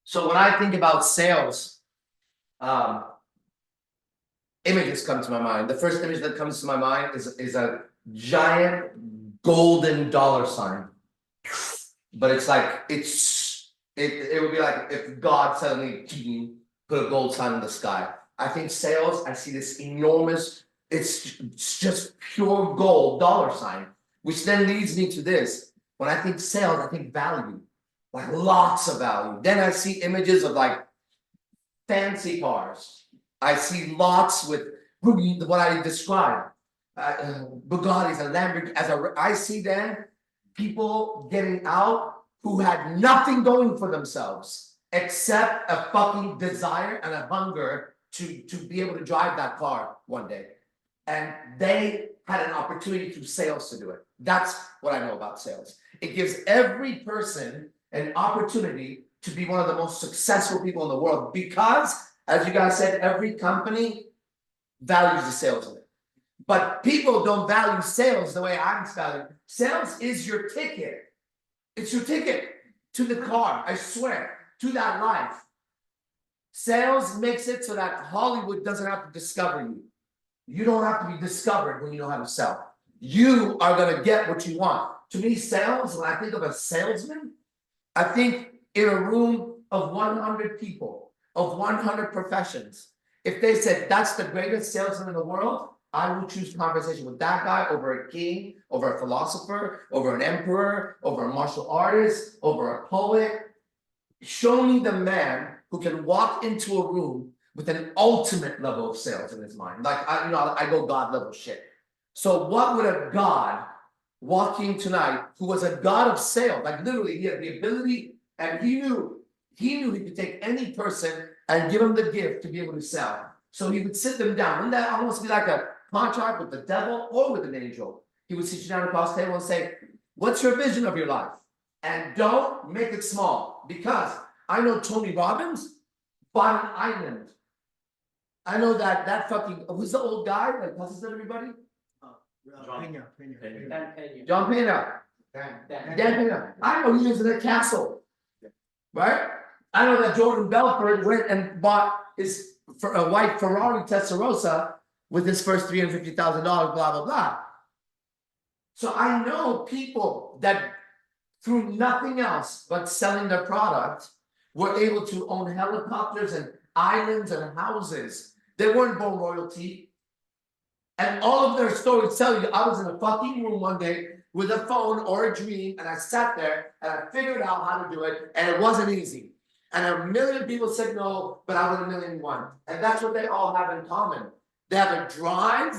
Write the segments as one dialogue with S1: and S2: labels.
S1: So when I think about sales, images come to my mind. The first image that comes to my mind is a giant golden dollar sign. But it's like it would be like if God suddenly put a gold sign in the sky. I think sales, I see this enormous, it's just pure gold dollar sign, which then leads me to this. When I think sales, I think value, like lots of value. Then I see images of like fancy cars. I see lots with what I described, Bugattis and Lamborghinis. I see then people getting out who had nothing going for themselves except a fucking desire and a hunger to be able to drive that car one day. And they had an opportunity through sales to do it. That's what I know about sales. It gives every person an opportunity to be one of the most successful people in the world because, as you guys said, every company values the sales of it. But people don't value sales the way I'm valuing. Sales is your ticket. It's your ticket to the car, I swear, to that life. Sales makes it so that Hollywood doesn't have to discover you. You don't have to be discovered when you know how to sell. You are going to get what you want. To me, sales, when I think of a salesman, I think in a room of 100 people, of 100 professions, if they said that's the greatest salesman in the world, I would choose conversation with that guy over a king, over a philosopher, over an emperor, over a martial artist, over a poet. Show me the man who can walk into a room with an ultimate level of sales in his mind. Like I go God level shit. So what would a God walking tonight who was a God of sales, like literally he had the ability and he knew he could take any person and give him the gift to be able to sell. So he would sit them down. Wouldn't that almost be like a contract with the devil or with an angel? He would sit you down across the table and say, what's your vision of your life? And don't make it small, because I know Tony Robbins bought an island. I know that fucking, who's the old guy that cusses everybody? John Pena. Dan Pena. I know he lives in a castle, right? I know that Jordan Belfort went and bought his a white Ferrari Testarossa with his first $350,000, blah, blah, blah. So I know people that through nothing else but selling their product were able to own helicopters and islands and houses. They weren't born royalty. And all of their stories tell you, I was in a fucking room one day with a phone or a dream, and I sat there and I figured out how to do it, and it wasn't easy. And a million people said no, but I was 1,000,001. And that's what they all have in common. They have a drive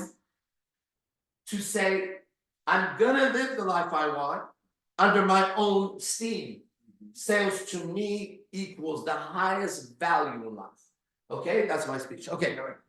S1: to say, I'm gonna live the life I want under my own steam. Sales to me equals the highest value in life. Okay, that's my speech. Okay, all right.